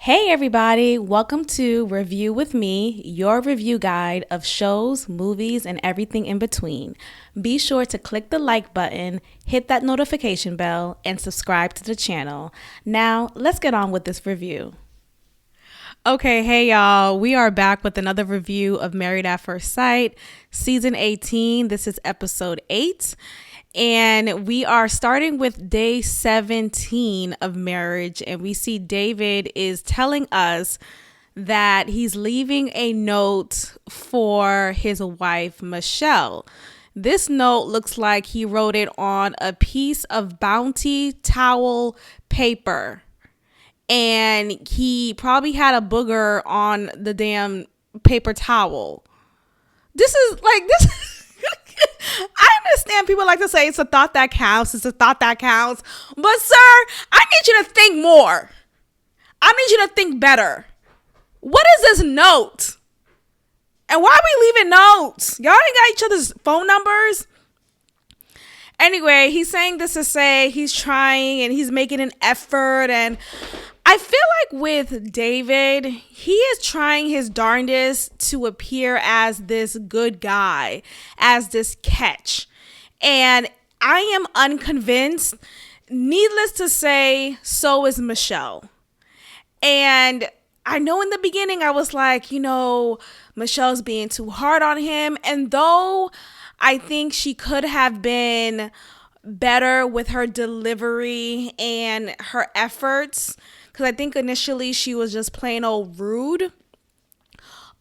Hey everybody, welcome to Review with Me, your review guide of shows, movies, and everything in between. Be sure to click the like button, hit that notification bell, and subscribe to the channel. Now, let's get on with this review. Okay, hey y'all, we are back with another review of Married at First Sight, Season 18. This is Episode 8. And we are starting with day 17 of marriage. And we see David is telling us that he's leaving a note for his wife, Michelle. This note looks like he wrote it on a piece of Bounty towel paper. And he probably had a booger on the damn paper towel. This. I understand people like to say it's a thought that counts. It's a thought that counts. But sir, I need you to think more. I need you to think better. What is this note? And why are we leaving notes? Y'all ain't got each other's phone numbers? Anyway, he's saying this to say he's trying and he's making an effort. And I feel like with David, he is trying his darndest to appear as this good guy, as this catch. And I am unconvinced. Needless to say, so is Michelle. And I know in the beginning I was like, Michelle's being too hard on him. And though I think she could have been better with her delivery and her efforts, because I think initially she was just plain old rude.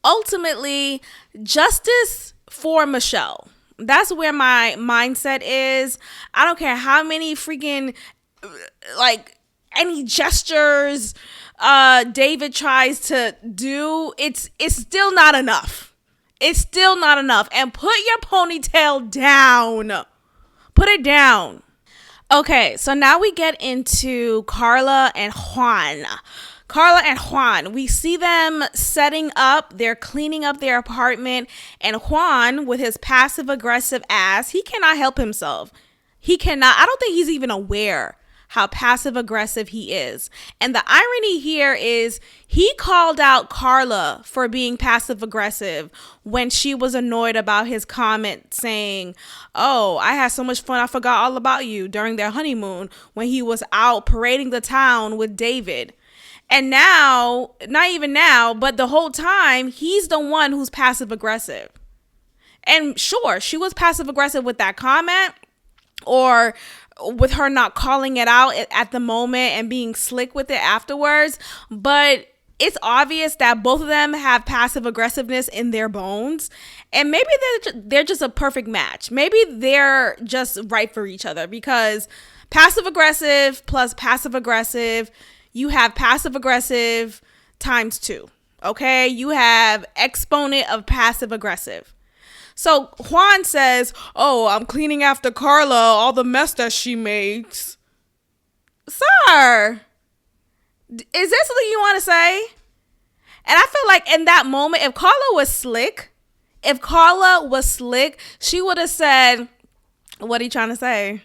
Ultimately, justice for Michelle. That's where my mindset is. I don't care how many freaking, any gestures David tries to do. It's still not enough. It's still not enough. And put your ponytail down. Put it down. Okay, so now we get into Carla and Juan. Carla and Juan, we see them setting up, they're cleaning up their apartment, and Juan, with his passive-aggressive ass, he cannot help himself. He cannot, I don't think he's even aware how passive-aggressive he is. And the irony here is he called out Carla for being passive-aggressive when she was annoyed about his comment saying, "Oh, I had so much fun, I forgot all about you," during their honeymoon when he was out parading the town with David. And now, not even now, but the whole time, he's the one who's passive-aggressive. And sure, she was passive-aggressive with that comment, or with her not calling it out at the moment and being slick with it afterwards. But it's obvious that both of them have passive aggressiveness in their bones. And maybe they're just a perfect match. Maybe they're just right for each other, because passive aggressive plus passive aggressive, you have passive aggressive times 2. Okay. You have exponent of passive aggressive. So Juan says, "Oh, I'm cleaning after Carla, all the mess that she makes." Sir, is this what you want to say? And I feel like in that moment, if Carla was slick, she would have said, "What are you trying to say?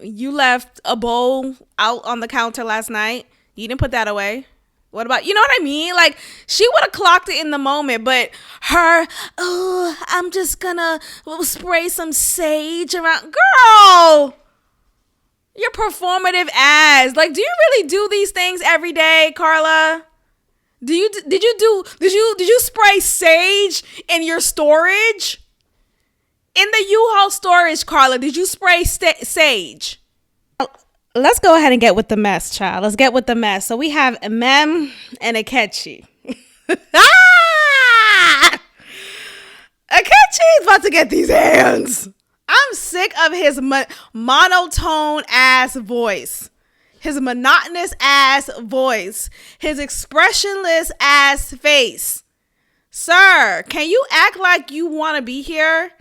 You left a bowl out on the counter last night. You didn't put that away. What about," you know what I mean? Like, she would have clocked it in the moment, but her, "Oh, I'm just gonna spray some sage around." Girl, your performative ass. Like, do you really do these things every day, Carla? Did you spray sage in your storage? In the U-Haul storage, Carla, did you spray sage? Let's go ahead and get with the mess, child. Let's get with the mess. So we have a Mem and a Akechi. Akechi's about to get these hands. I'm sick of his monotone ass voice. His monotonous ass voice. His expressionless ass face. Sir, can you act like you want to be here?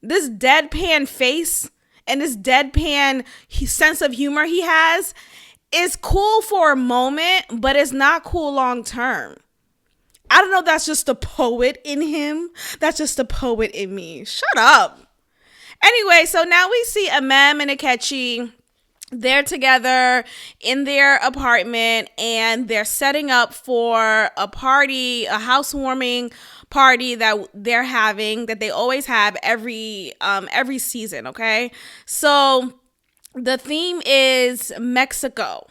This deadpan face and this deadpan sense of humor he has is cool for a moment, but it's not cool long term. I don't know, that's just the poet in him. That's just the poet in me. Shut up. Anyway, so now we see Amem and Akechi They're together in their apartment and they're setting up for a party, a housewarming party that they're having, that they always have every season. Okay, so the theme is Mexico,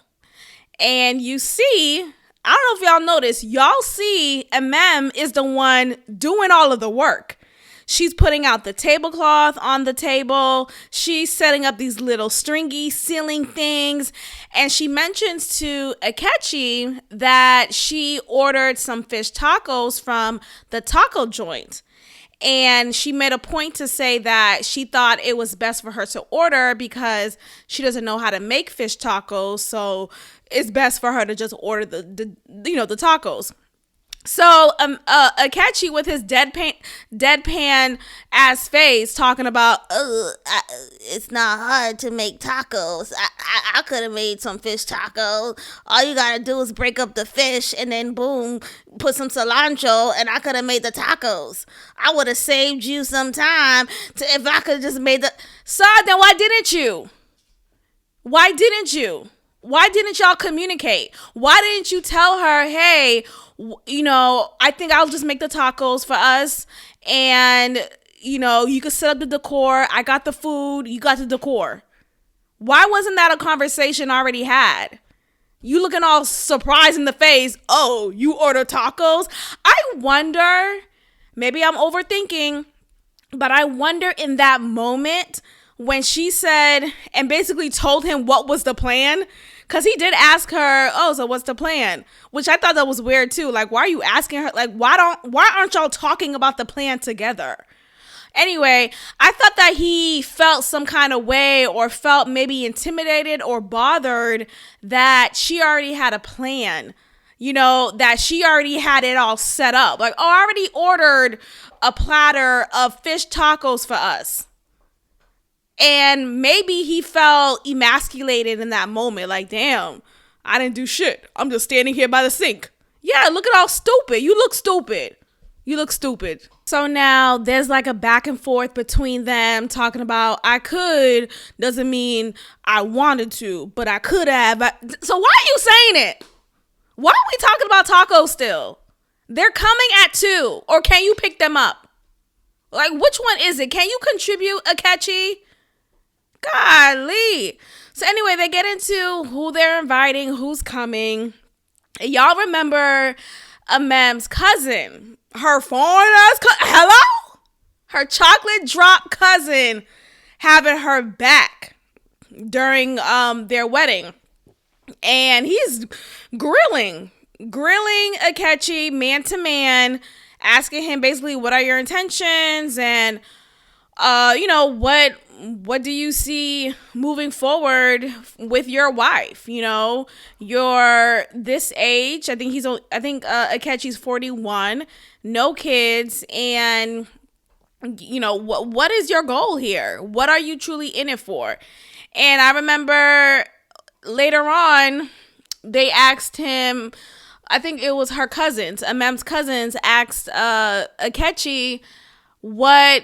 and you see, I don't know if y'all notice, y'all see is the one doing all of the work. She's putting out the tablecloth on the table. She's setting up these little stringy ceiling things. And she mentions to Akechi that she ordered some fish tacos from the taco joint. And she made a point to say that she thought it was best for her to order because she doesn't know how to make fish tacos. So it's best for her to just order the tacos. So Akechi with his deadpan ass face talking about, it's not hard to make tacos. I could have made some fish tacos. All you gotta do is break up the fish and then boom, put some cilantro and I could have made the tacos. I would have saved you some time if I could have just made the... So then why didn't you? Why didn't y'all communicate? Why didn't you tell her, hey, I think I'll just make the tacos for us and, you could set up the decor. I got the food. You got the decor. Why wasn't that a conversation already had? You looking all surprised in the face. Oh, you order tacos? I wonder, maybe I'm overthinking, but I wonder in that moment when she said and basically told him what was the plan. Because he did ask her, oh, so what's the plan? Which I thought that was weird too. Like, why are you asking her? Like, why aren't y'all talking about the plan together? Anyway, I thought that he felt some kind of way or felt maybe intimidated or bothered that she already had a plan. That she already had it all set up. Like, oh, I already ordered a platter of fish tacos for us. And maybe he felt emasculated in that moment. Like, damn, I didn't do shit. I'm just standing here by the sink. Yeah, look at all stupid. You look stupid. So now there's like a back and forth between them talking about I could doesn't mean I wanted to, but I could have. So why are you saying it? Why are we talking about tacos still? They're coming at 2. Or can you pick them up? Like, which one is it? Can you contribute, Akechi? Golly. So anyway, they get into who they're inviting, who's coming. Y'all remember Mem's cousin, her foreign ass hello? Her chocolate drop cousin having her back during their wedding. And he's grilling Akechi man to man, asking him basically what are your intentions and what do you see moving forward with your wife? You're this age. I think Akechi's 41, no kids, and what is your goal here? What are you truly in it for? And I remember later on, they asked him, I think it was her cousins, Mem's cousins asked Akechi, what,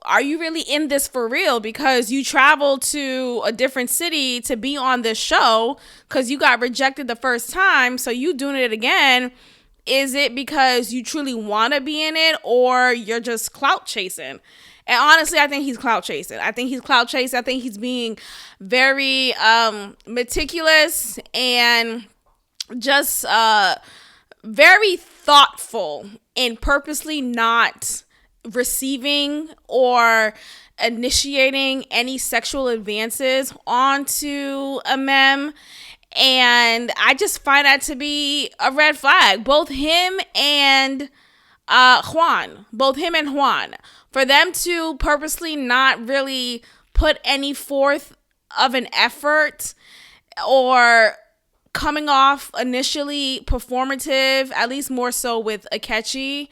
are you really in this for real? Because you traveled to a different city to be on this show because you got rejected the first time. So you doing it again. Is it because you truly want to be in it or you're just clout chasing? And honestly, I think he's clout chasing. I think he's being very meticulous and just very thoughtful in purposely not receiving or initiating any sexual advances onto a mem. And I just find that to be a red flag. Both him and Juan, for them to purposely not really put any forth of an effort or coming off initially performative, at least more so with Akechi.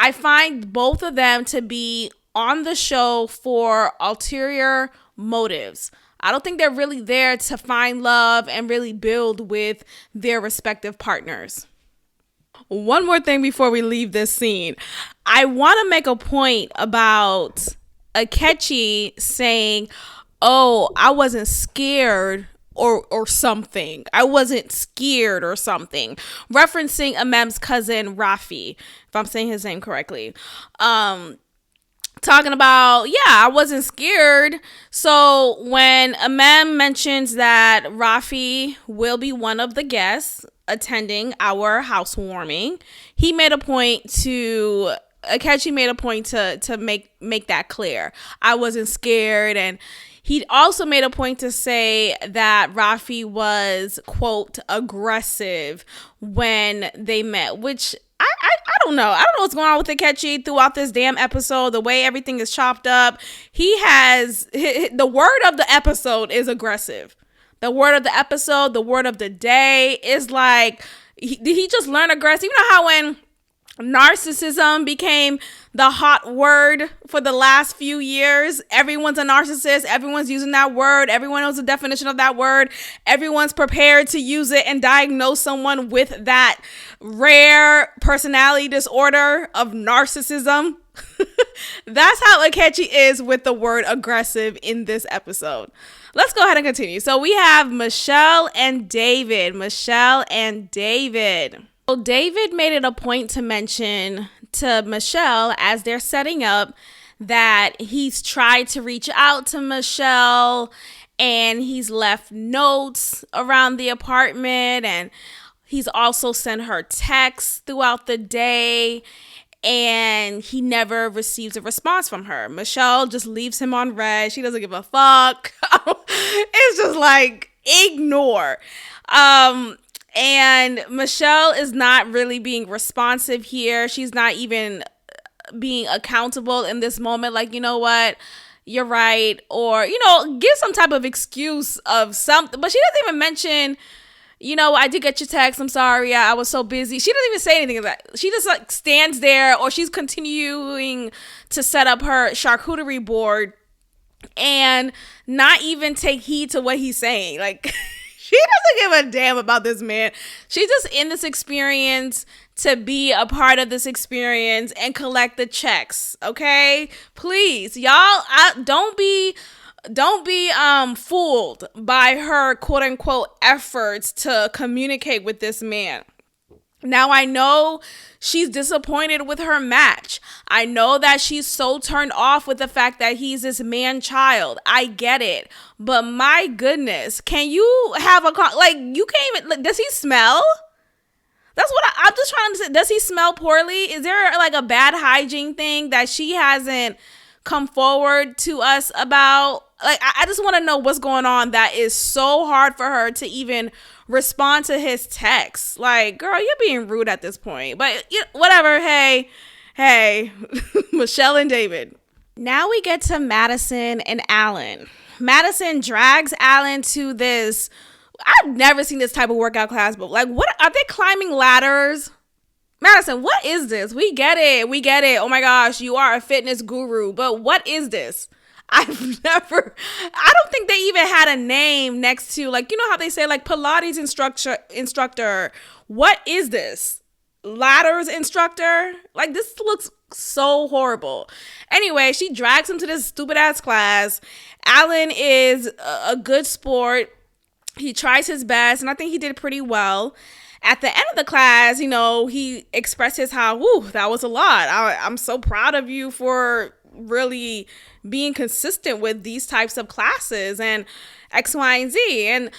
I find both of them to be on the show for ulterior motives. I don't think they're really there to find love and really build with their respective partners. One more thing before we leave this scene. I want to make a point about Akechi saying, oh, I wasn't scared or something. I wasn't scared or something. Referencing Amem's cousin Rafi, if I'm saying his name correctly. Talking about, yeah, I wasn't scared. So when Amem mentions that Rafi will be one of the guests attending our housewarming, he made a point to Akechi made a point to make that clear. I wasn't scared, and he also made a point to say that Rafi was, quote, aggressive when they met, which I don't know. I don't know what's going on with Akechi throughout this damn episode. The way everything is chopped up. The word of the episode is aggressive. The word of the episode, the word of the day is like, did he just learn aggressive? You know how when narcissism became the hot word for the last few years? Everyone's a narcissist. Everyone's using that word. Everyone knows the definition of that word. Everyone's prepared to use it and diagnose someone with that rare personality disorder of narcissism. That's how Akechi is with the word aggressive in this episode. Let's go ahead and continue. So we have Michelle and David. So David made it a point to mention to Michelle as they're setting up that he's tried to reach out to Michelle and he's left notes around the apartment, and he's also sent her texts throughout the day, and he never receives a response from her. Michelle just leaves him on red. She doesn't give a fuck. It's just like, ignore. And Michelle is not really being responsive here. She's not even being accountable in this moment. Like, you know what? You're right. Or, give some type of excuse of something. But she doesn't even mention, I did get your text. I'm sorry. I was so busy. She doesn't even say anything of that. She just like stands there, or she's continuing to set up her charcuterie board and not even take heed to what he's saying. Like, she doesn't give a damn about this man. She's just in this experience to be a part of this experience and collect the checks. Okay, please, y'all, don't be fooled by her quote unquote efforts to communicate with this man. Now, I know she's disappointed with her match. I know that she's so turned off with the fact that he's this man-child. I get it. But my goodness, can you have you can't even, does he smell? That's what I'm just trying to say. Does he smell poorly? Is there like a bad hygiene thing that she hasn't come forward to us about? Like, I just want to know what's going on that is so hard for her to even respond to his texts. Like, girl, you're being rude at this point. But whatever. Hey, Michelle and David. Now we get to Madison and Alan. Madison drags Alan to this. I've never seen this type of workout class, but like, what are they climbing ladders? Madison, what is this? We get it. Oh my gosh, you are a fitness guru, but what is this? I don't think they even had a name next to, like, how they say like Pilates instructor. What is this? Ladders instructor? Like, this looks so horrible. Anyway, she drags him to this stupid ass class. Alan is a good sport. He tries his best, and I think he did pretty well. At the end of the class, he expresses how, that was a lot. I'm so proud of you for really being consistent with these types of classes and X, Y, and Z. And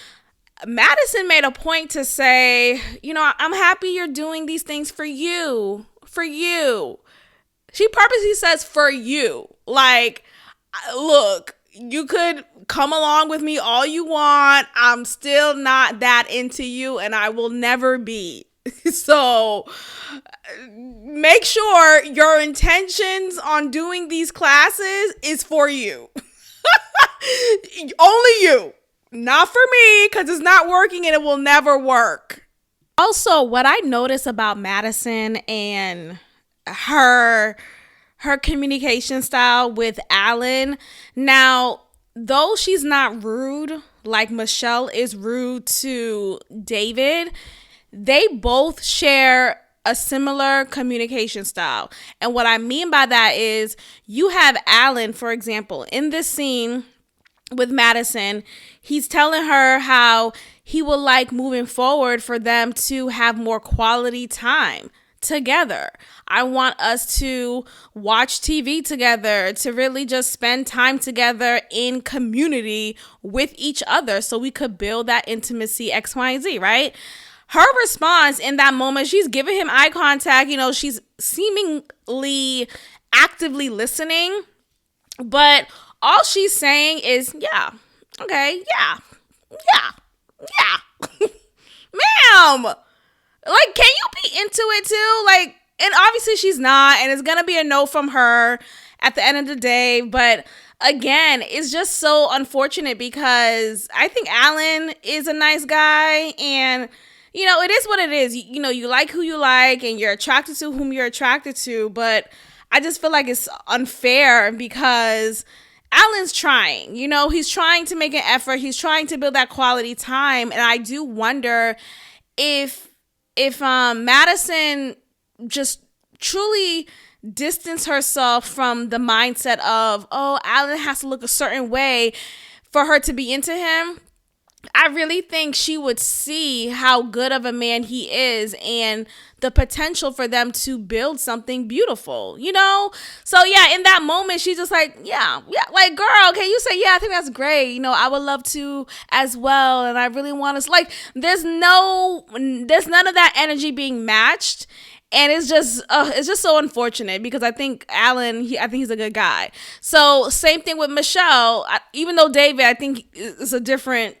Madison made a point to say, I'm happy you're doing these things for you. She purposely says for you. Like, look, you could come along with me all you want. I'm still not that into you, and I will never be. So make sure your intentions on doing these classes is for you. Only you. Not for me, because it's not working and it will never work. Also, what I notice about Madison and her communication style with Alan, now, though she's not rude like Michelle is rude to David, they both share a similar communication style. And what I mean by that is, you have Alan, for example, in this scene, with Madison, he's telling her how he would like moving forward for them to have more quality time together. I want us to watch TV together, to really just spend time together in community with each other so we could build that intimacy, X, Y, and Z, right? Her response in that moment, she's giving him eye contact, she's seemingly actively listening, but all she's saying is, yeah, okay, yeah, ma'am. Like, can you be into it too? Like, and obviously she's not, and it's gonna be a no from her at the end of the day. But again, it's just so unfortunate because I think Alan is a nice guy, and it is what it is. You like who you like, and you're attracted to whom you're attracted to. But I just feel like it's unfair because Alan's trying. He's trying to make an effort. He's trying to build that quality time, and I do wonder if Madison just truly distanced herself from the mindset of, oh, Alan has to look a certain way for her to be into him. I really think she would see how good of a man he is and the potential for them to build something beautiful, So yeah, in that moment, she's just like, yeah, like, girl, can you say, yeah, I think that's great. I would love to as well. And I really want to, like, there's none of that energy being matched. And it's just so unfortunate because I think Alan, I think he's a good guy. So same thing with Michelle, even though David, I think is a different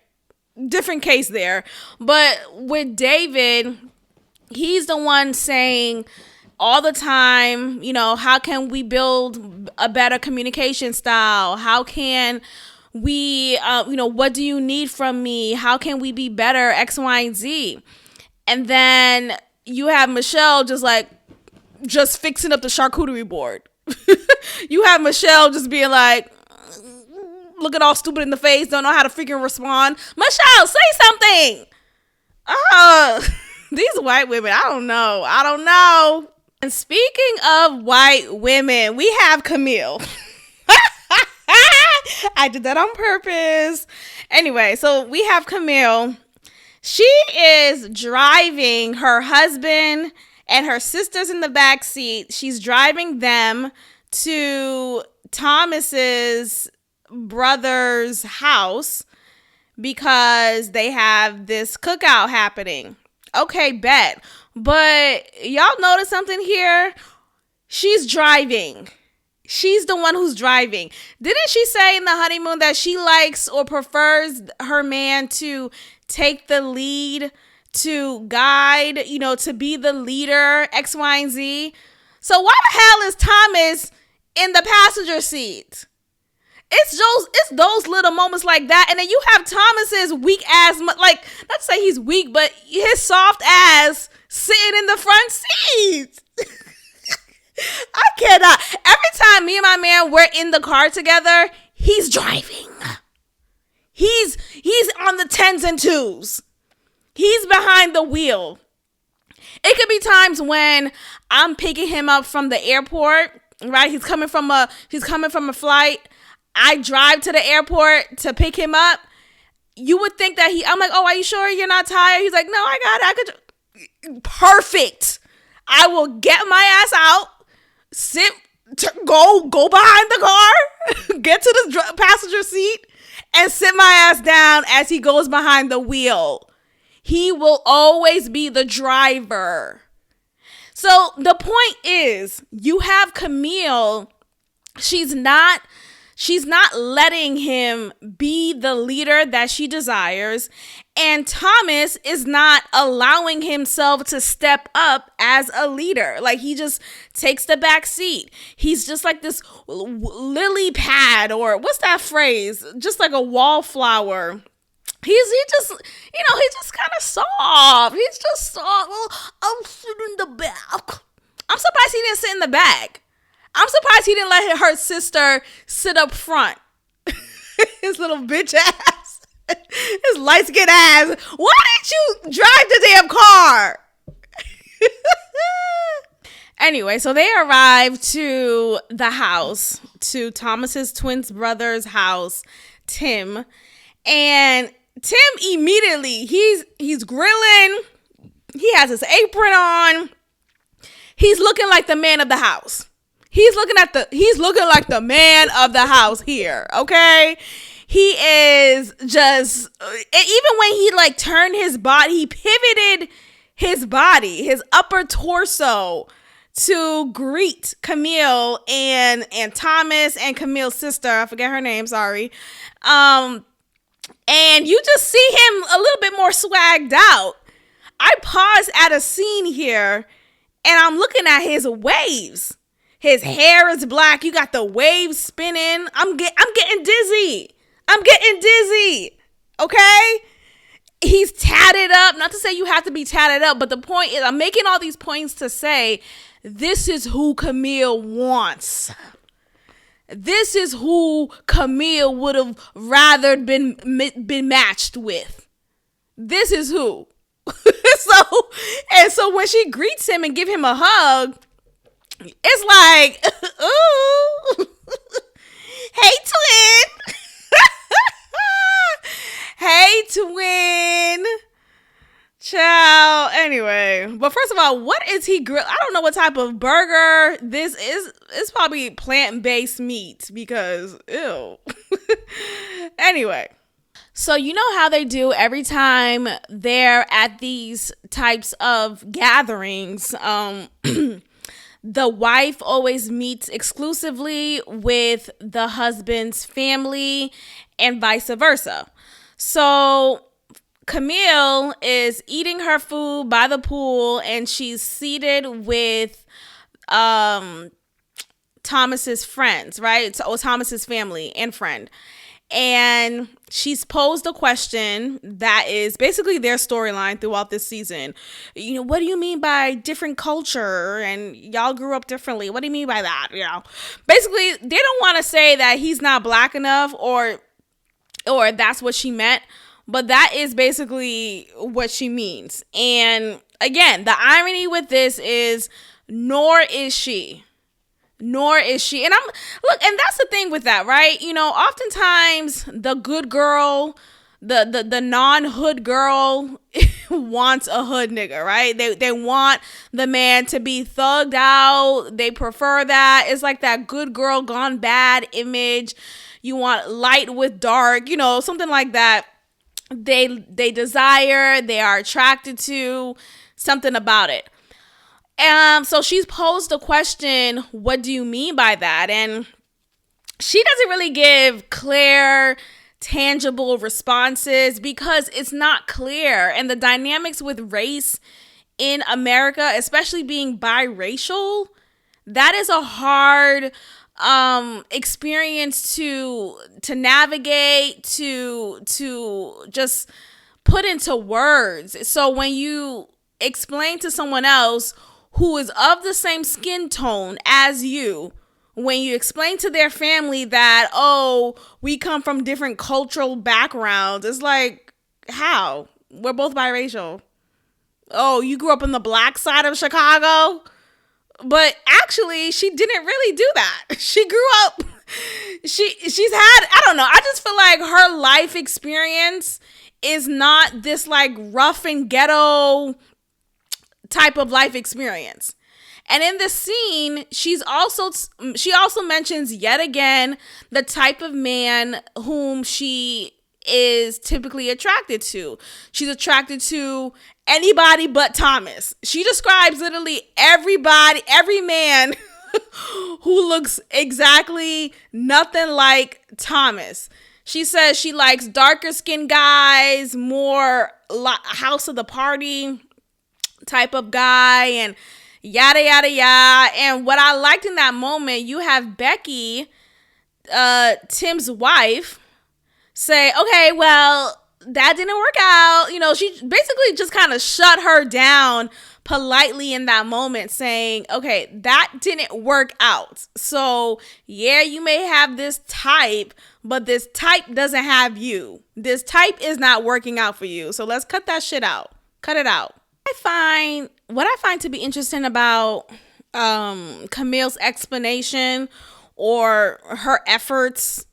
case there. But with David, he's the one saying all the time, how can we build a better communication style? How can we, what do you need from me? How can we be better? X, Y, and Z. And then you have Michelle just fixing up the charcuterie board. You have Michelle just being like, looking all stupid in the face, don't know how to freaking respond. Michelle, say something. These white women, I don't know. And speaking of white women, we have Camille. I did that on purpose. Anyway, so we have Camille. She is driving her husband and her sisters in the back seat. She's driving them to Thomas's brother's house because they have this cookout happening. Okay, bet. But y'all notice something here? She's driving. She's the one who's driving. Didn't she say in the honeymoon that she likes or prefers her man to take the lead, to guide, to be the leader, X, Y, and Z? So why the hell is Thomas in the passenger seat? It's those little moments like that. And then you have Thomas's weak ass, like, not to say he's weak, but his soft ass sitting in the front seat. I cannot. Every time me and my man we're in the car together, he's driving. He's on the 10s and 2s. He's behind the wheel. It could be times when I'm picking him up from the airport, right? He's coming from a flight. I drive to the airport to pick him up. You would think that I'm like, oh, are you sure you're not tired? He's like, no, I got it. Perfect. I will get my ass out, go behind the car, get to the passenger seat, and sit my ass down as he goes behind the wheel. He will always be the driver. So the point is, you have Camille. She's not letting him be the leader that she desires. And Thomas is not allowing himself to step up as a leader. Like, he just takes the back seat. He's just like this lily pad, or what's that phrase? Just like a wallflower. He's just kind of soft. He's just soft. Well, I'm sitting in the back. I'm surprised he didn't sit in the back. I'm surprised he didn't let her sister sit up front. His little bitch ass. His light-skinned ass. Why didn't you drive the damn car? Anyway, so they arrive to the house, to Thomas's twin brother's house. Tim. And Tim immediately, he's grilling. He has his apron on. He's looking like the man of the house. He's looking like the man of the house here, okay? He is just, even when he like turned his body, he pivoted his body, his upper torso to greet Camille and Thomas and Camille's sister. I forget her name, sorry. And you just see him a little bit more swagged out. I paused at a scene here and I'm looking at his waves. His hair is black. You got the waves spinning. I'm getting dizzy. Okay? He's tatted up. Not to say you have to be tatted up, but the point is, I'm making all these points to say this is who Camille wants. This is who Camille would have rather been matched with. This is who. So when she greets him and give him a hug, it's like, ooh, hey twin. Hey twin. Ciao. Anyway, but first of all, what is he grill? I don't know what type of burger this is. It's probably plant-based meat because ew. Anyway. So you know how they do every time they're at these types of gatherings, the wife always meets exclusively with the husband's family and vice versa. So Camille is eating her food by the pool and she's seated with Thomas's friends, right? So Thomas's family and friend. And she's posed a question that is basically their storyline throughout this season. You know, what do you mean by different culture? And y'all grew up differently. What do you mean by that? You know, basically, they don't want to say that he's not black enough or that's what she meant. But that is basically what she means. And again, the irony with this is, nor is she. And and that's the thing with that, right? You know, oftentimes the good girl, the non-hood girl wants a hood nigga, right? They want the man to be thugged out. They prefer that. It's like that good girl gone bad image. You want light with dark, you know, something like that. They desire, they are attracted to, something about it. So she's posed a question, what do you mean by that? And she doesn't really give clear, tangible responses because it's not clear. And the dynamics with race in America, especially being biracial, that is a hard experience to navigate, to just put into words. So when you explain to someone else who is of the same skin tone as you, when you explain to their family that, oh, we come from different cultural backgrounds, it's like, how? We're both biracial. Oh, you grew up on the black side of Chicago? But actually, she didn't really do that. She grew up, she's had, I don't know, I just feel like her life experience is not this like rough and ghetto type of life experience. And in this scene, she also mentions yet again the type of man whom she is typically attracted to. She's attracted to anybody but Thomas. She describes literally every man who looks exactly nothing like Thomas. She says she likes darker skinned guys, more house of the party type of guy, and yada yada yada. And what I liked in that moment, you have Becky, Tim's wife, say, okay, well, that didn't work out. You know, she basically just kind of shut her down politely in that moment, saying, okay, that didn't work out. So yeah, you may have this type, but this type doesn't have you. This type is not working out for you. So let's cut that shit out. Cut it out. What I find to be interesting about Camille's explanation or her efforts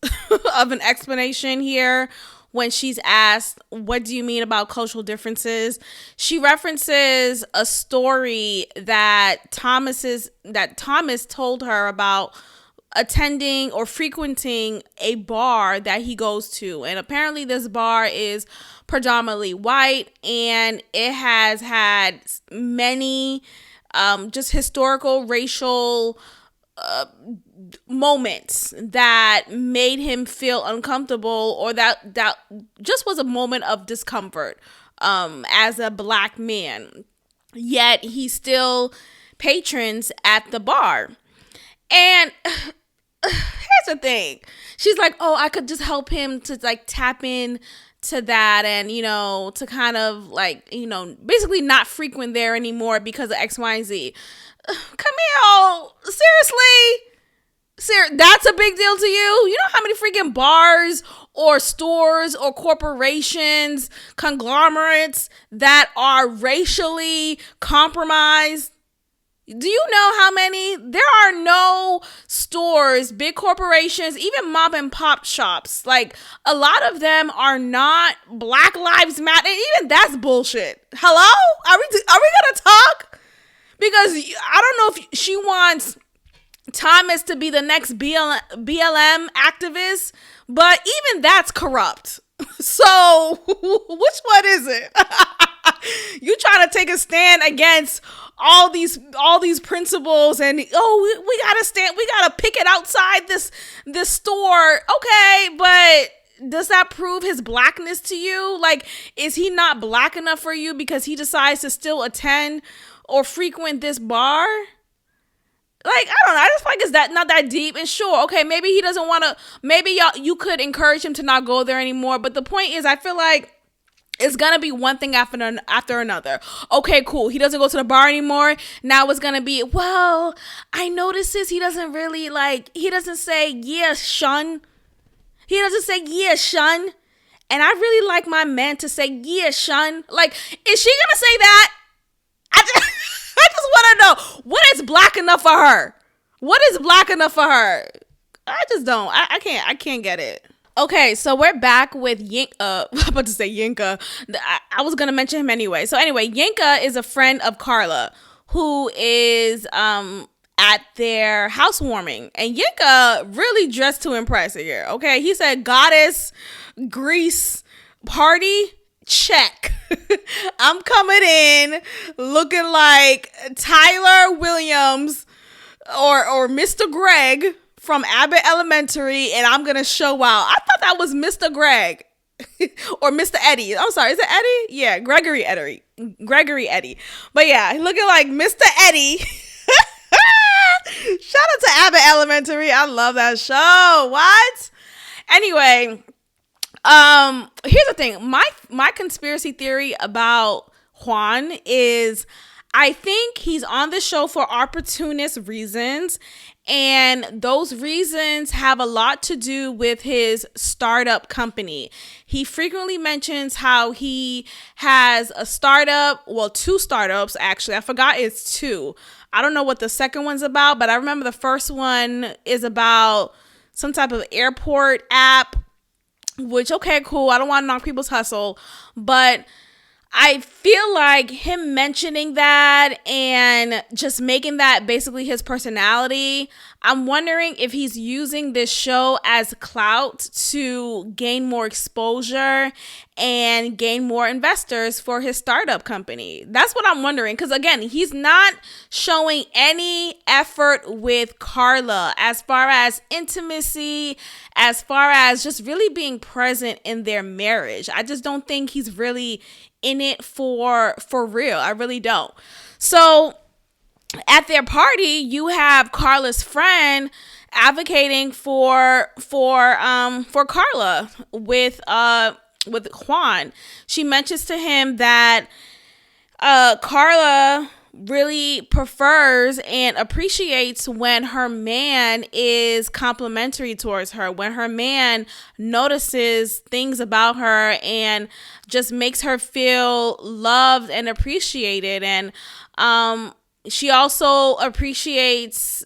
of an explanation here when she's asked, what do you mean about cultural differences? She references a story that Thomas told her about attending or frequenting a bar that he goes to. And apparently this bar is predominantly white, and it has had many just historical racial moments that made him feel uncomfortable, or that just was a moment of discomfort as a black man. Yet he still patrons at the bar. And here's the thing. She's like, oh, I could just help him to like tap in to that, and to kind of like basically not frequent there anymore because of X, Y, and Z. Camille, seriously, that's a big deal to you? You know how many freaking bars or stores or corporations, conglomerates that are racially compromised? Do you know how many? There are no stores, big corporations, even mom and pop shops. Like, a lot of them are not Black Lives Matter. And even that's bullshit. Hello? Are we gonna talk? Because I don't know if she wants Thomas to be the next BLM activist, but even that's corrupt. So which one is it? You trying to take a stand against all these principles, and we gotta picket outside this store. Okay, but does that prove his blackness to you? Like, is he not black enough for you because he decides to still attend or frequent this bar? Like, I don't know. I just feel like it's not that deep. And sure, okay, maybe he doesn't want to. Maybe you could encourage him to not go there anymore. But the point is, I feel like it's gonna be one thing after another. Okay, cool. He doesn't go to the bar anymore. Now it's gonna be, well, I notices he doesn't really he doesn't say, yeah, shun. He doesn't say, yeah, shun. And I really like my man to say, yeah, shun. Like, is she gonna say that? I just want to know, what is black enough for her? What is black enough for her? I just don't. I can't get it. Okay, so we're back with Yinka. I'm about to say Yinka. I was going to mention him anyway. So anyway, Yinka is a friend of Carla who is at their housewarming. And Yinka really dressed to impress here, okay? He said, goddess, Greece, party, check. I'm coming in looking like Tyler Williams or Mr. Greg from Abbott Elementary, and I'm gonna show out. I thought that was Mr. Greg or Mr. Eddie. I'm sorry, is it Eddie? Yeah, Gregory Eddie. But yeah, looking like Mr. Eddie. Shout out to Abbott Elementary. I love that show. What? Anyway, here's the thing. My conspiracy theory about Juan is, I think he's on the show for opportunist reasons, and those reasons have a lot to do with his startup company. He frequently mentions how he has a startup, well, 2 startups actually. I forgot it's 2. I don't know what the second one's about, but I remember the first one is about some type of airport app, which, okay, cool. I don't want to knock people's hustle, but I feel like him mentioning that and just making that basically his personality, I'm wondering if he's using this show as clout to gain more exposure and gain more investors for his startup company. That's what I'm wondering. Because again, he's not showing any effort with Carla as far as intimacy, as far as just really being present in their marriage. I just don't think he's really in it for real. I really don't. So at their party, you have Carla's friend advocating for Carla with Juan. She mentions to him that Carla really prefers and appreciates when her man is complimentary towards her, when her man notices things about her and just makes her feel loved and appreciated. And she also appreciates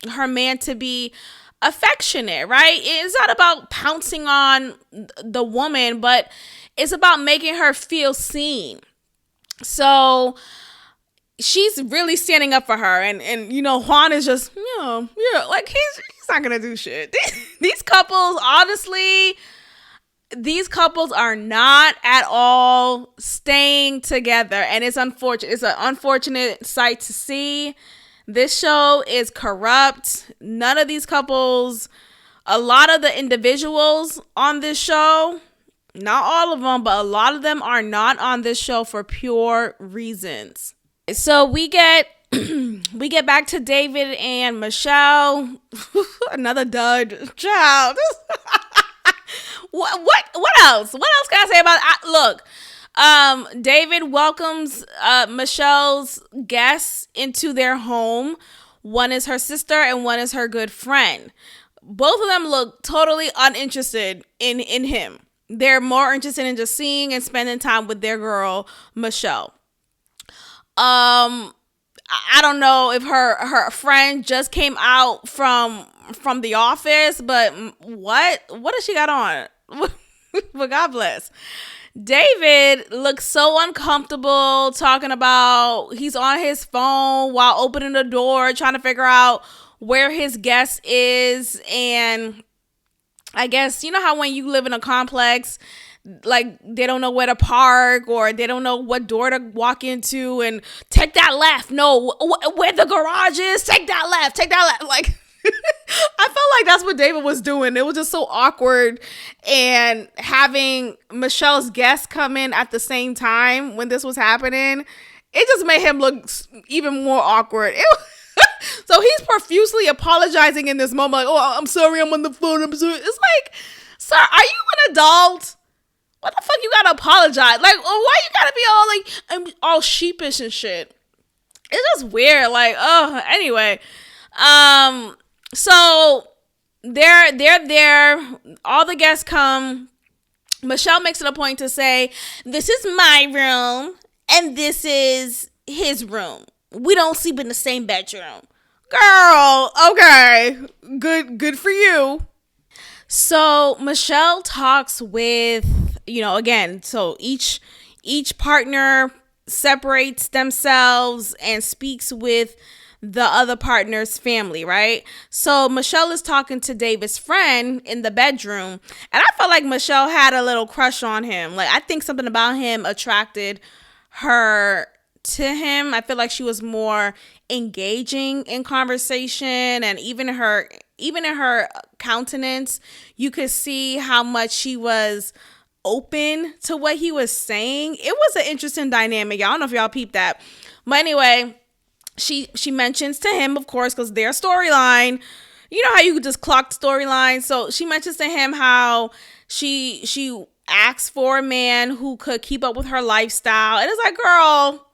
her man to be affectionate, right? It's not about pouncing on the woman, but it's about making her feel seen. So she's really standing up for her, and Juan is just like he's not gonna do shit. These couples, honestly, these couples are not at all staying together, and it's unfortunate. It's an unfortunate sight to see. This show is corrupt. None of these couples, a lot of the individuals on this show, not all of them, but a lot of them are not on this show for pure reasons. So we get back to David and Michelle. Another dud. Child. What else? What else can I say about it? Look, David welcomes Michelle's guests into their home. One is her sister and one is her good friend. Both of them look totally uninterested in him. They're more interested in just seeing and spending time with their girl, Michelle. I don't know if her friend just came out from the office, but what does she got on? But God bless. David looks so uncomfortable talking about he's on his phone while opening the door, trying to figure out where his guest is. And I guess, you know how when you live in a complex, like they don't know where to park or they don't know what door to walk into, and take that left. No, where the garage is, take that left. Like, I felt like that's what David was doing. It was just so awkward. And having Michelle's guests come in at the same time when this was happening, it just made him look even more awkward. So he's profusely apologizing in this moment. Like, oh, I'm sorry, I'm on the phone. I'm sorry. It's like, sir, are you an adult? What the fuck you gotta apologize? Like, why you gotta be all like, I'm all sheepish and shit? It's just weird. Like, anyway. So they're there. All the guests come. Michelle makes it a point to say, this is my room and this is his room. We don't sleep in the same bedroom. Girl, okay. Good for you. So Michelle talks with, again, so each partner separates themselves and speaks with the other partner's family, right? So Michelle is talking to David's friend in the bedroom, and I felt like Michelle had a little crush on him. Like, I think something about him attracted her to him. I feel like she was more engaging in conversation, and even in her countenance, you could see how much she was open to what he was saying. It was an interesting dynamic. I don't know if y'all peeped that. But anyway, she mentions to him, of course, because their storyline, you know how you could just clock storyline. So she mentions to him how she asks for a man who could keep up with her lifestyle. And it's like, girl,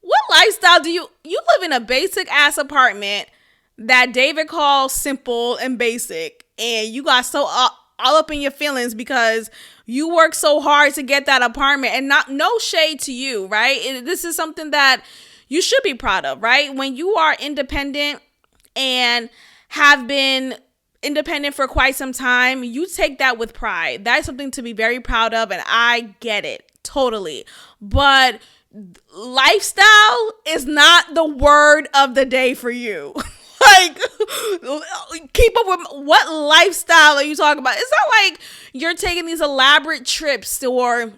what lifestyle do you live in? A basic ass apartment that David calls simple and basic, and you got so all up in your feelings because you work so hard to get that apartment. And no shade to you, right? This is something that you should be proud of, right? When you are independent and have been independent for quite some time, you take that with pride. That's something to be very proud of, and I get it totally. But lifestyle is not the word of the day for you. Like, keep up with what lifestyle are you talking about? It's not like you're taking these elaborate trips, or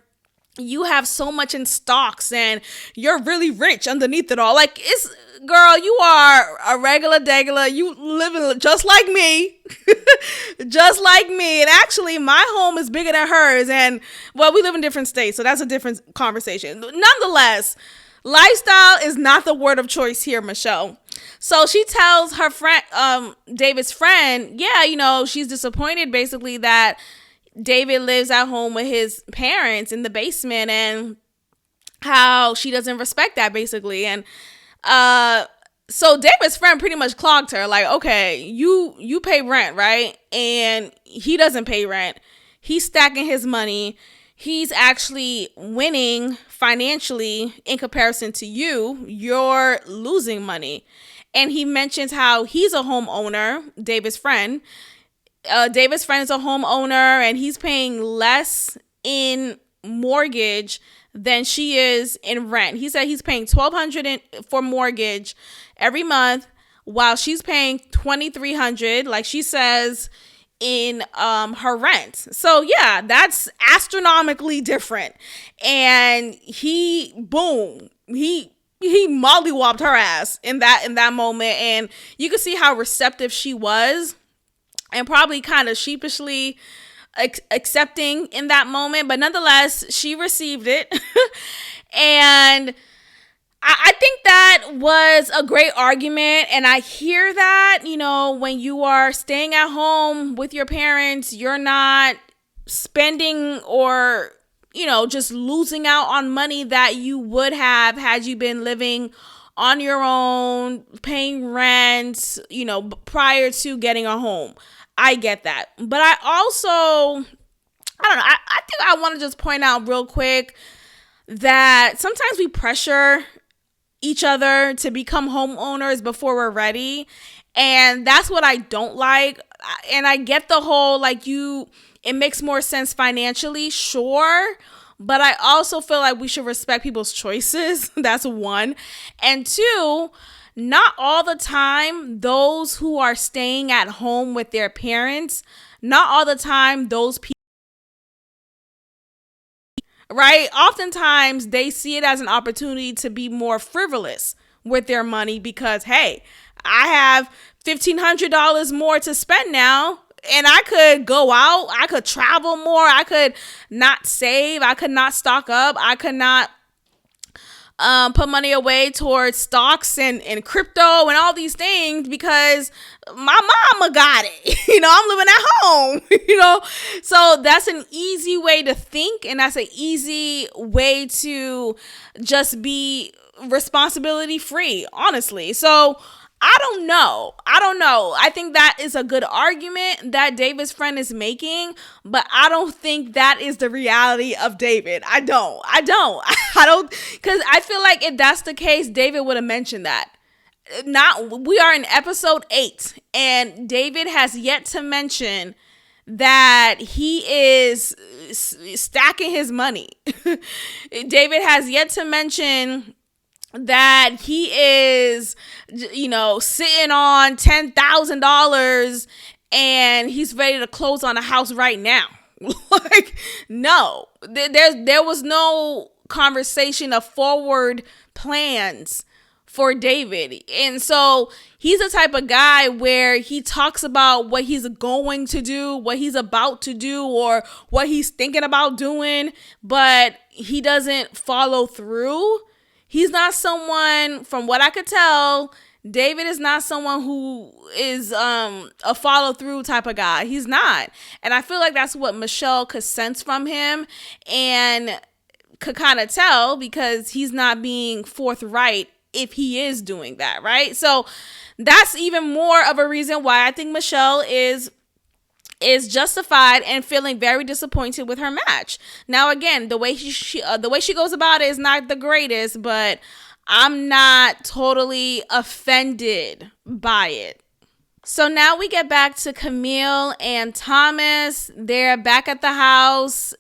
you have so much in stocks and you're really rich underneath it all. Like, it's, girl, you are a regular, you living just like me. Just like me. And actually, my home is bigger than hers. And, well, we live in different states, so that's a different conversation. Nonetheless, lifestyle is not the word of choice here, Michelle. So she tells her friend, David's friend, she's disappointed basically that David lives at home with his parents in the basement, and how she doesn't respect that basically. And so David's friend pretty much clogged her, like, okay, you pay rent, right? And he doesn't pay rent. He's stacking his money. He's actually winning financially in comparison to you. You're losing money. And he mentions how he's a homeowner, David's friend. David's friend is a homeowner, and he's paying less in mortgage than she is in rent. He said he's paying $1,200 for mortgage every month, while she's paying $2,300, like she says, in her rent. So yeah, that's astronomically different. And he mollywopped her ass in that moment, and you can see how receptive she was, and probably kind of sheepishly accepting in that moment, but nonetheless, she received it. And I think that was a great argument, and I hear that, when you are staying at home with your parents, you're not spending or, just losing out on money that you would have had you been living on your own, paying rent, prior to getting a home. I get that. But I don't know, I think I want to just point out real quick that sometimes we pressure each other to become homeowners before we're ready. And that's what I don't like. And I get the whole, it makes more sense financially, sure. But I also feel like we should respect people's choices. That's one. And two, not all the time, those who are staying at home with their parents, not all the time, those people, right? Oftentimes, they see it as an opportunity to be more frivolous with their money because, hey, I have $1,500 more to spend now, and I could go out, I could travel more, I could not save, I could not stock up, I could not put money away towards stocks and crypto and all these things because my mama got it. I'm living at home, So that's an easy way to think, and that's an easy way to just be responsibility free, honestly. So I don't know. I think that is a good argument that David's friend is making, but I don't think that is the reality of David. I don't, because I feel like if that's the case, David would have mentioned that. We are in episode 8, and David has yet to mention that he is stacking his money. David has yet to mention that he is, sitting on $10,000 and he's ready to close on a house right now. No, there was no conversation of forward plans for David. And so he's the type of guy where he talks about what he's going to do, what he's about to do, or what he's thinking about doing, but he doesn't follow through. He's not someone, from what I could tell, David is not someone who is a follow through type of guy. He's not. And I feel like that's what Michelle could sense from him and could kind of tell because he's not being forthright if he is doing that, right? So that's even more of a reason why I think Michelle is justified and feeling very disappointed with her match. Now, again, the way she goes about it is not the greatest, but I'm not totally offended by it. So now we get back to Camille and Thomas. They're back at the house.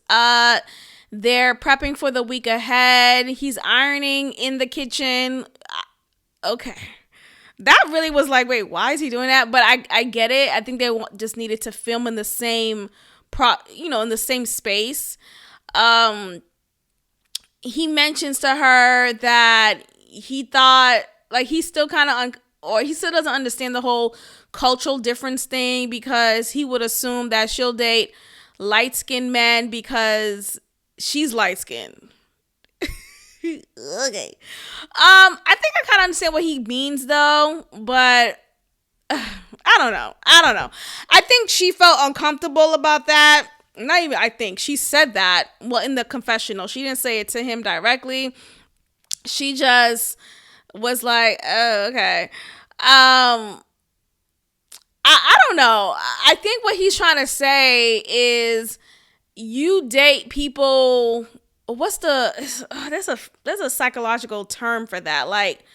They're prepping for the week ahead. He's ironing in the kitchen. Okay. That really was like, wait, why is he doing that? But I get it. I think they just needed to film in the same in the same space. He mentions to her that he thought, he still kind of, or he still doesn't understand the whole cultural difference thing because he would assume that she'll date light-skinned men because she's light-skinned. Okay. I think I kind of understand what he means though, but I don't know. I think she felt uncomfortable about that. Not even I think. She said that, well, in the confessional. She didn't say it to him directly. She just was like, oh, okay. I don't know. I think what he's trying to say is you date people. There's a psychological term for that. Like,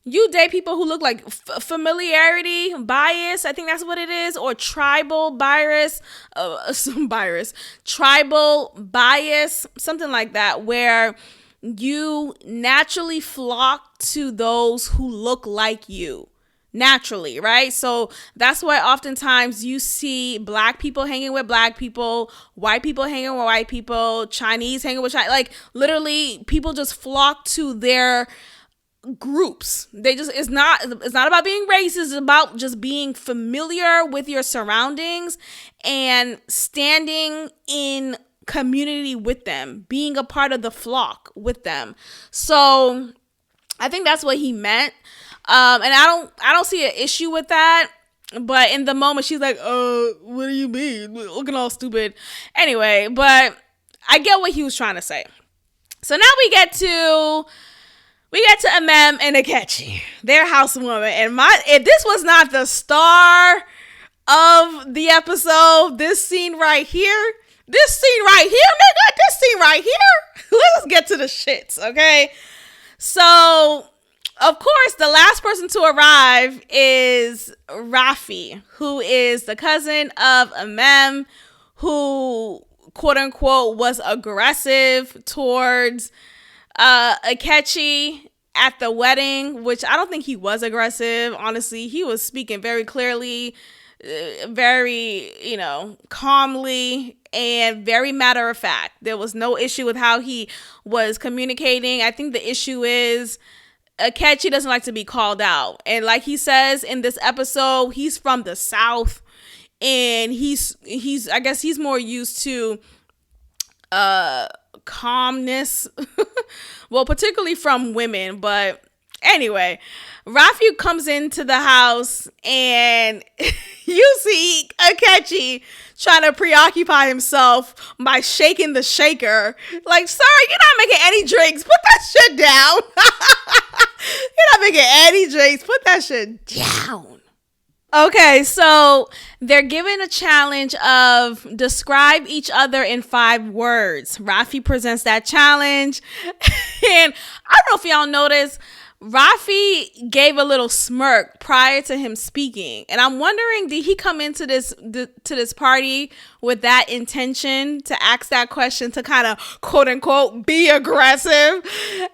You date people who look like familiarity bias. I think that's what it is, or tribal bias, tribal bias, something like that, where you naturally flock to those who look like you. Naturally, right? So that's why oftentimes you see black people hanging with black people, white people hanging with white people, Chinese hanging with Chinese. Like literally, people just flock to their groups. It's not about being racist. It's about just being familiar with your surroundings and standing in community with them, being a part of the flock with them. So I think that's what he meant. And I don't see an issue with that. But in the moment, she's like, what do you mean? Looking all stupid. Anyway, but I get what he was trying to say. So now we get to Amem and Akechi, their housewoman. And if this was not the star of the episode, this scene right here, nigga, let's get to the shits, okay? So, of course, the last person to arrive is Rafi, who is the cousin of Amem, who, quote unquote, was aggressive towards Akechi at the wedding, which I don't think he was aggressive. Honestly, he was speaking very clearly, very, calmly, and very matter of fact. There was no issue with how he was communicating. I think the issue is Akechi doesn't like to be called out. And like he says in this episode, he's from the South, and he's I guess he's more used to calmness. Well, particularly from women. But anyway, Rafi comes into the house and you see Akechi trying to preoccupy himself by shaking the shaker. Like, sorry, you're not making any drinks. Put that shit down. You're not making any drinks. Put that shit down. Okay, so they're given a challenge of describe each other in 5 words. Rafi presents that challenge. And I don't know if y'all noticed, Rafi gave a little smirk prior to him speaking. And I'm wondering, did he come into this party with that intention to ask that question to kind of, quote unquote, be aggressive?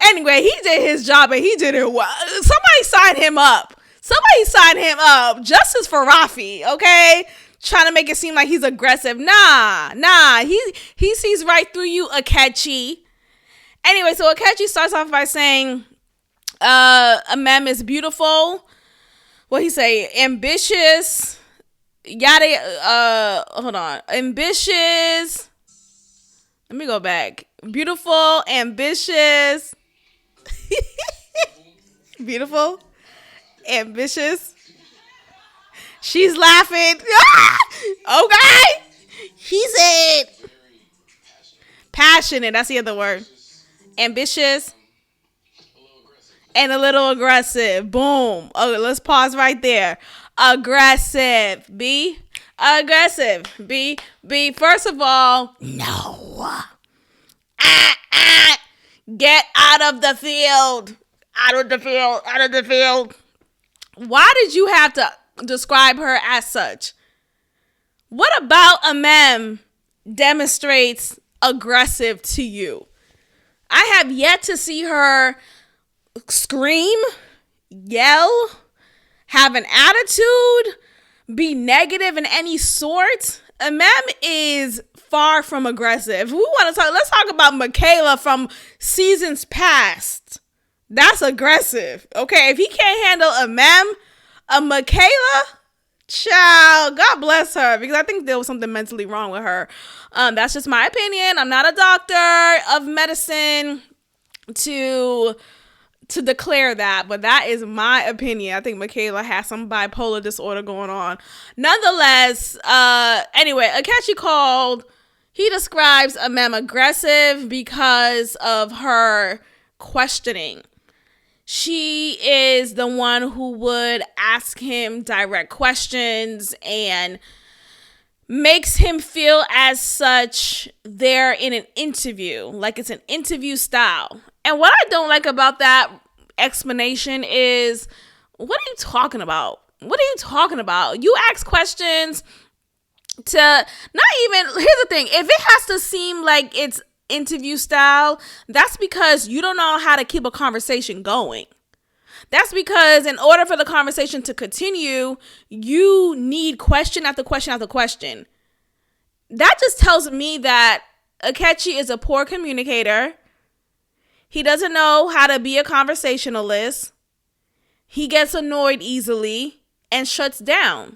Anyway, he did his job and he did it well. Somebody sign him up. Justice for Rafi, okay? Trying to make it seem like he's aggressive. Nah. He sees right through you, Akechi. Anyway, so Akechi starts off by saying, Amem is beautiful. What he say? Ambitious. Hold on. Ambitious. Let me go back. Beautiful, ambitious. Beautiful, ambitious. She's laughing. Okay. He said passionate. That's the other word. Ambitious and a little aggressive. Boom. Okay, let's pause right there. Aggressive. B. Aggressive. B. First of all, no. Get out of the field. Out of the field. Why did you have to describe her as such? What about Amem demonstrates aggressive to you? I have yet to see her scream, yell, have an attitude, be negative in any sort. Amem is far from aggressive. Let's talk about Michaela from seasons past. That's aggressive. Okay, if he can't handle a Michaela, child, God bless her, because I think there was something mentally wrong with her. That's just my opinion. I'm not a doctor of medicine to declare that, but that is my opinion. I think Michaela has some bipolar disorder going on. Nonetheless, anyway, Akechi called. He describes Amem aggressive because of her questioning. She is the one who would ask him direct questions and makes him feel as such they're in an interview, like it's an interview style. And what I don't like about that, explanation is, what are you talking about? What are you talking about? You ask questions to not even, here's the thing, if it has to seem like it's interview style, that's because you don't know how to keep a conversation going. That's because in order for the conversation to continue, you need question after question after question. That just tells me that Akechi is a poor communicator. He doesn't know how to be a conversationalist. He gets annoyed easily and shuts down.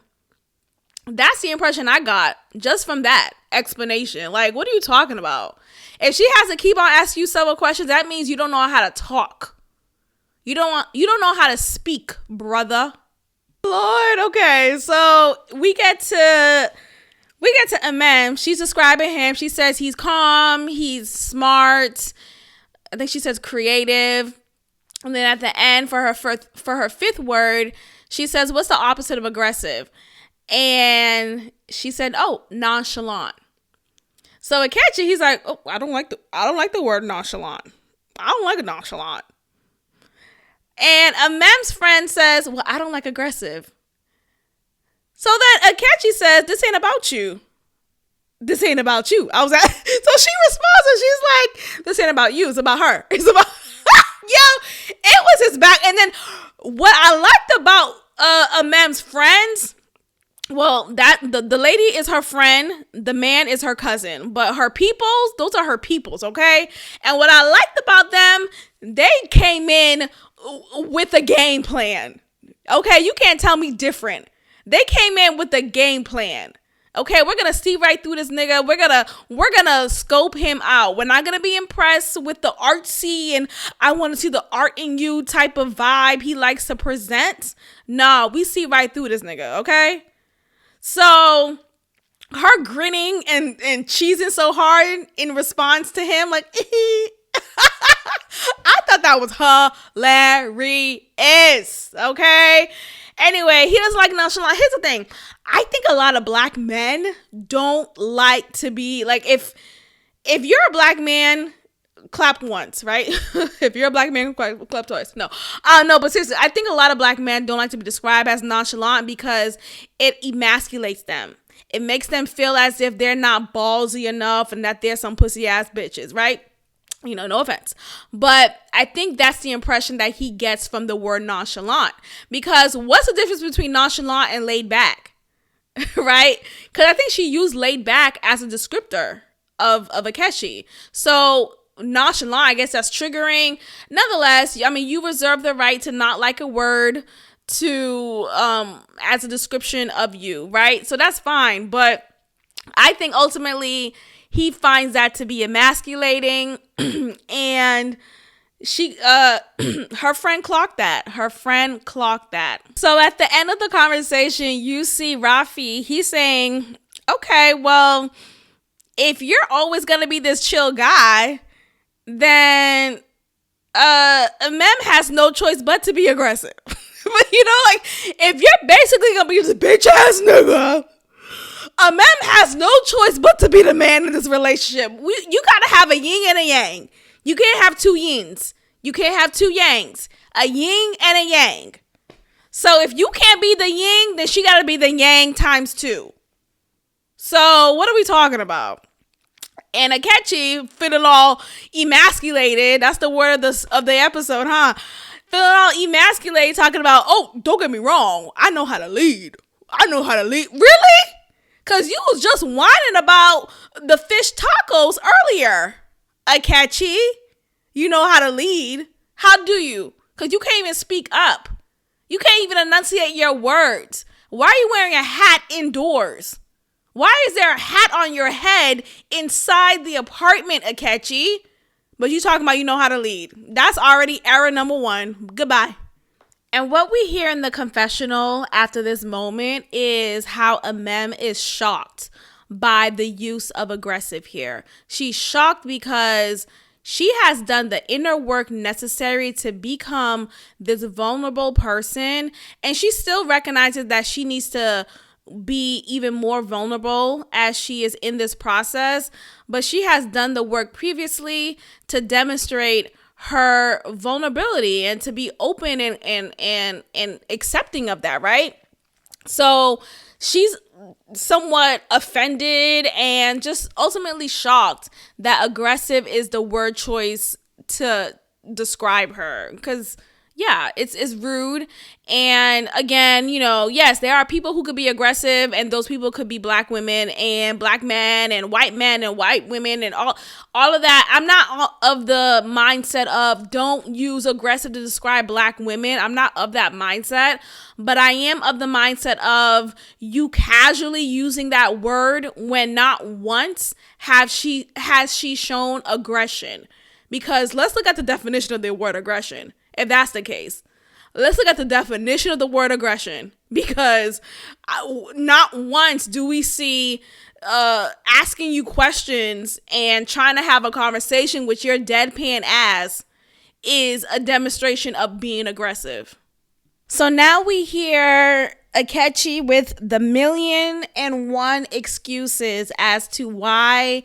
That's the impression I got just from that explanation. Like, what are you talking about? If she has to keep on asking you several questions, that means you don't know how to talk. You don't know how to speak, brother. Lord, okay. So we get to Amem. She's describing him. She says he's calm, he's smart. I think she says creative. And then at the end, for her fifth word, she says, "What's the opposite of aggressive?" And she said, "Oh, nonchalant." So Akechi, he's like, "Oh, I don't like the word nonchalant. I don't like a nonchalant." And Amem's friend says, "Well, I don't like aggressive." So then Akechi says, "This ain't about you. This ain't about you." So she responds and she's like, "This ain't about you. It's about her. It's about," yo, it was his back. And then what I liked about Amem's friends, well, that the lady is her friend, the man is her cousin, but her peoples, those are her peoples, okay? And what I liked about them, they came in with a game plan. Okay, you can't tell me different. They came in with a game plan. Okay, we're gonna see right through this nigga. We're gonna scope him out. We're not gonna be impressed with the artsy and I want to see the art in you type of vibe he likes to present. Nah, we see right through this nigga. Okay, so her grinning and cheesing so hard in response to him, like, I thought that was hilarious. Okay. Anyway, he doesn't like nonchalant. Here's the thing. I think a lot of black men don't like to be like, if you're a black man, clap once, right? If you're a black man, clap twice. No, but seriously, I think a lot of black men don't like to be described as nonchalant because it emasculates them. It makes them feel as if they're not ballsy enough and that they're some pussy ass bitches, right? You know, no offense. But I think that's the impression that he gets from the word nonchalant. Because what's the difference between nonchalant and laid back? Right? Because I think she used laid back as a descriptor of Akechi. So nonchalant, I guess that's triggering. Nonetheless, I mean, you reserve the right to not like a word to as a description of you, right? So that's fine. But I think ultimately he finds that to be emasculating, and she, her friend clocked that. So at the end of the conversation, you see Rafi, he's saying, "Okay, well, if you're always going to be this chill guy, then Mem has no choice but to be aggressive." But you know, like, if you're basically going to be this bitch ass nigga, Mem has no choice but to be the man in this relationship. You gotta have a yin and a yang. You can't have two yins. You can't have two yangs. A yin and a yang. So if you can't be the yin, then she gotta be the yang times two. So what are we talking about? And Akechi feeling all emasculated. That's the word of the episode, huh? Feeling all emasculated, talking about, "Oh, don't get me wrong. I know how to lead. Really? Because you was just whining about the fish tacos earlier, Akechi. You know how to lead. How do you? Because you can't even speak up. You can't even enunciate your words. Why are you wearing a hat indoors? Why is there a hat on your head inside the apartment, Akechi? But you talking about you know how to lead. That's already error number one. Goodbye. And what we hear in the confessional after this moment is how Amem is shocked by the use of aggressive here. She's shocked because she has done the inner work necessary to become this vulnerable person. And she still recognizes that she needs to be even more vulnerable as she is in this process. But she has done the work previously to demonstrate her vulnerability and to be open and accepting of that, right? So she's somewhat offended and just ultimately shocked that aggressive is the word choice to describe her, because yeah, it's rude. And again, yes, there are people who could be aggressive, and those people could be black women and black men and white women and all of that. I'm not of the mindset of don't use aggressive to describe black women. I'm not of that mindset, but I am of the mindset of you casually using that word when not once has she shown aggression. Because let's look at the definition of the word aggression. If that's the case, let's look at the definition of the word aggression, because not once do we see asking you questions and trying to have a conversation with your deadpan ass is a demonstration of being aggressive. So now we hear Akechi with the 1,000,001 excuses as to why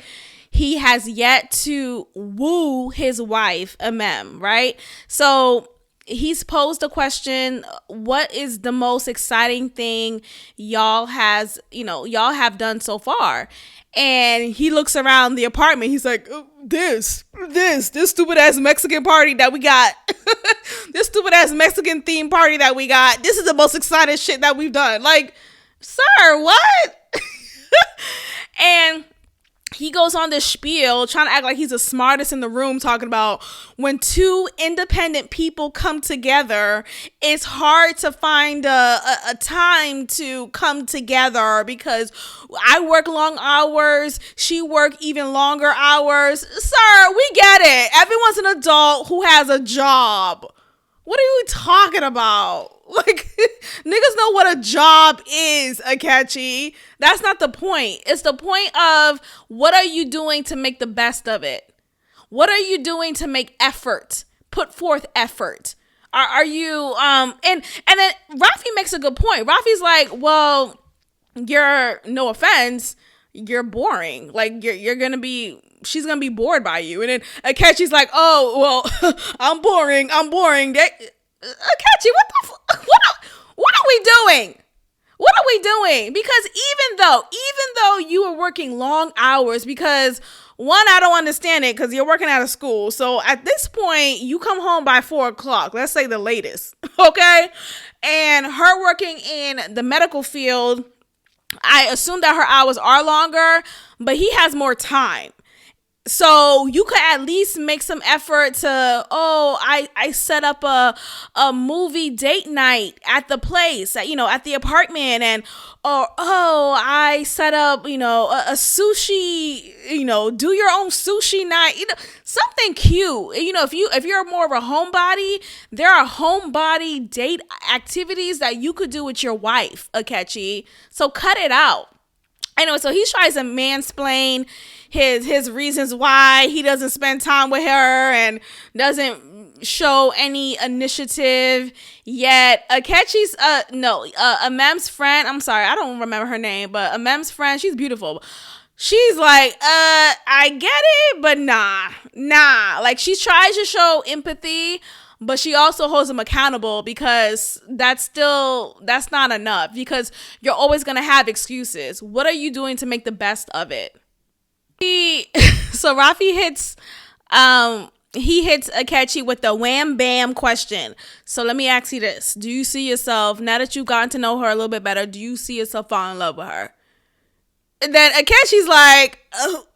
he has yet to woo his wife, Amem, right? So he's posed a question: what is the most exciting thing y'all have done so far? And he looks around the apartment. He's like, this stupid ass Mexican party that we got. This stupid ass Mexican theme party that we got. This is the most exciting shit that we've done. Like, sir, what? And he goes on this spiel trying to act like he's the smartest in the room, talking about when two independent people come together, it's hard to find a time to come together because I work long hours, she work even longer hours. Sir, we get it. Everyone's an adult who has a job. What are you talking about? Like, niggas know what a job is, Akechi. That's not the point. It's the point of, what are you doing to make the best of it? What are you doing to make effort? Put forth effort. Are you, and then Rafi makes a good point. Rafi's like, well, no offense, you're boring. Like, she's gonna be bored by you. And then Akechi's like, oh, well, I'm boring. Akechi, what are we doing? What are we doing? Because even though you were working long hours, because one, I don't understand it because you're working out of school. So at this point, you come home by 4:00, let's say the latest. Okay. And her working in the medical field, I assume that her hours are longer, but he has more time. So you could at least make some effort to, I set up a movie date night at the place, at the apartment, and I set up, a sushi, do your own sushi night, something cute. If you're more of a homebody, there are homebody date activities that you could do with your wife, Akechi. So cut it out. Anyway, so he tries to mansplain his reasons why he doesn't spend time with her and doesn't show any initiative yet. Akechi's Amem's friend, I'm sorry, I don't remember her name, but Amem's friend, she's beautiful. She's like, I get it, but nah. Like, she tries to show empathy, but she also holds him accountable, because that's not enough, because you're always going to have excuses. What are you doing to make the best of it? So Rafi hits Akechi with the wham bam question. So let me ask you this. Do you see yourself, now that you've gotten to know her a little bit better, do you see yourself falling in love with her? And then Akeshi's like, is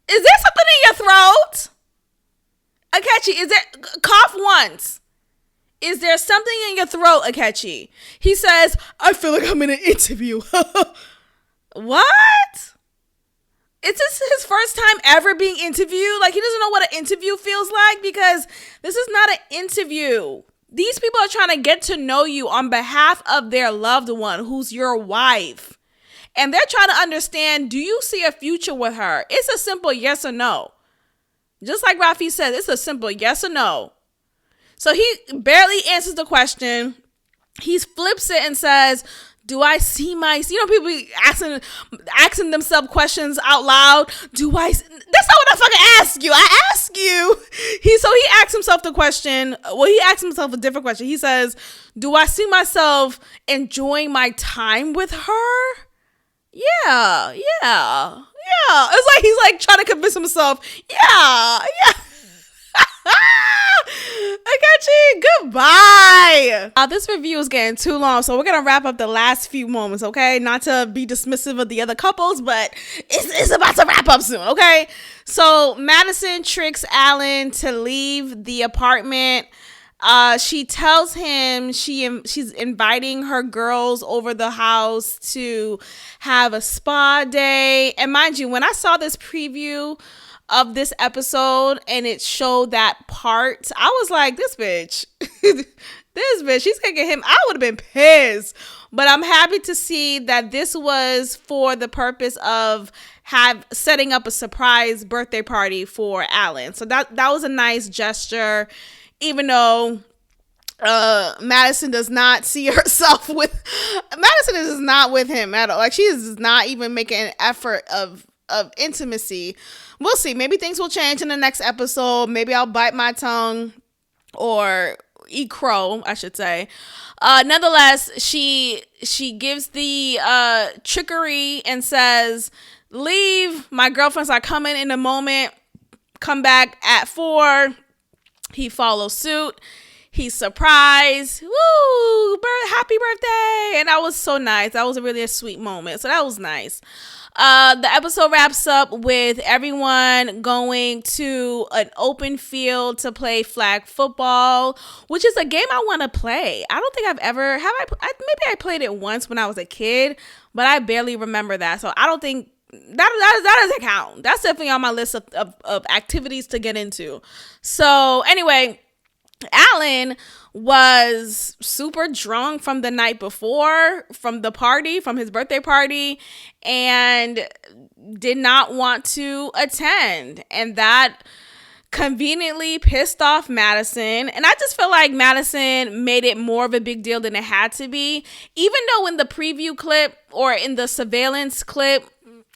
there something in your throat? Akechi, cough once. Is there something in your throat, Akechi? He says, I feel like I'm in an interview. What? Is this his first time ever being interviewed? Like, he doesn't know what an interview feels like, because this is not an interview. These people are trying to get to know you on behalf of their loved one, who's your wife. And they're trying to understand, do you see a future with her? It's a simple yes or no. Just like Rafi said, it's a simple yes or no. So he barely answers the question. He flips it and says, Do I see people be asking themselves questions out loud. That's not what I fucking ask you. I ask you. He asked himself the question. Well, he asked himself a different question. He says, do I see myself enjoying my time with her? Yeah. It's like he's like trying to convince himself. Yeah. I got you. Goodbye. This review is getting too long, so we're gonna wrap up the last few moments, okay? Not to be dismissive of the other couples, but it's about to wrap up soon, okay? So Madison tricks Alan to leave the apartment. She tells him she's inviting her girls over the house to have a spa day. And mind you, when I saw this preview of this episode and it showed that part, I was like, this bitch, she's gonna get him. I would have been pissed. But I'm happy to see that this was for the purpose of setting up a surprise birthday party for Alan. So that was a nice gesture, even though Madison does not see herself with Madison is not with him at all. Like, she is not even making an effort of intimacy. We'll see. Maybe things will change in the next episode. Maybe I'll bite my tongue or eat crow, I should say. Nonetheless, she gives the trickery and says, leave. My girlfriends are coming in a moment. Come back at 4. He follows suit. He's surprised. Woo! Happy birthday! And that was so nice. That was really a sweet moment. So that was nice. The episode wraps up with everyone going to an open field to play flag football, which is a game I want to play. I don't think I've ever, maybe I played it once when I was a kid, but I barely remember that. So I don't think that doesn't count. That's definitely on my list of activities to get into. So anyway, Alan was super drunk from the night before, from his birthday party, and did not want to attend. And that conveniently pissed off Madison. And I just feel like Madison made it more of a big deal than it had to be. Even though in the preview clip or in the surveillance clip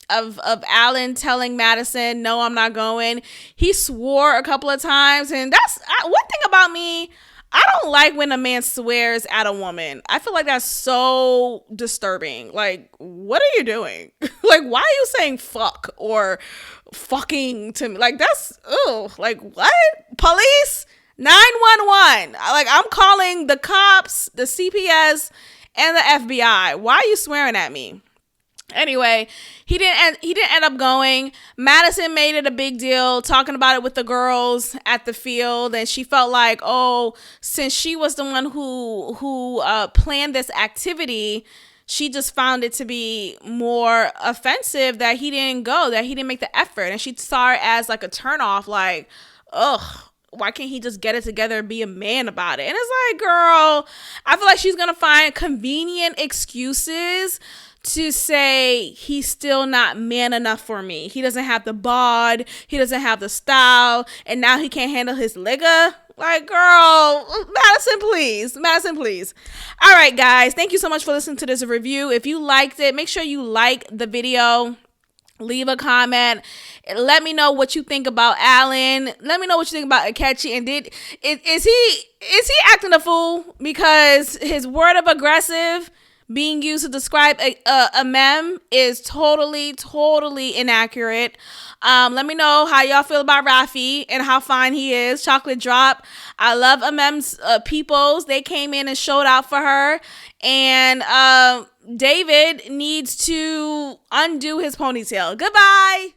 of Alan telling Madison, no, I'm not going, he swore a couple of times. And that's one thing about me. I don't like when a man swears at a woman. I feel like that's so disturbing. Like, what are you doing? Like, why are you saying fuck or fucking to me? Like, that's, like, what? Police? 911. Like, I'm calling the cops, the CPS, and the FBI. Why are you swearing at me? Anyway, he didn't end up going. Madison made it a big deal, talking about it with the girls at the field, and she felt like, since she was the one who planned this activity, she just found it to be more offensive that he didn't go, that he didn't make the effort, and she saw it as like a turnoff, like, why can't he just get it together and be a man about it? And it's like, girl, I feel like she's gonna find convenient excuses to say he's still not man enough for me. He doesn't have the bod, he doesn't have the style, and now he can't handle his ligga. Like, girl, Madison, please. All right, guys, thank you so much for listening to this review. If you liked it, make sure you like the video, leave a comment, let me know what you think about Alan. Let me know what you think about Akechi. And is he acting a fool? Because his word of aggressive being used to describe a mem is totally inaccurate. Let me know how y'all feel about Rafi and how fine he is. Chocolate drop. I love Amem's peoples. They came in and showed out for her. And David needs to undo his ponytail. Goodbye.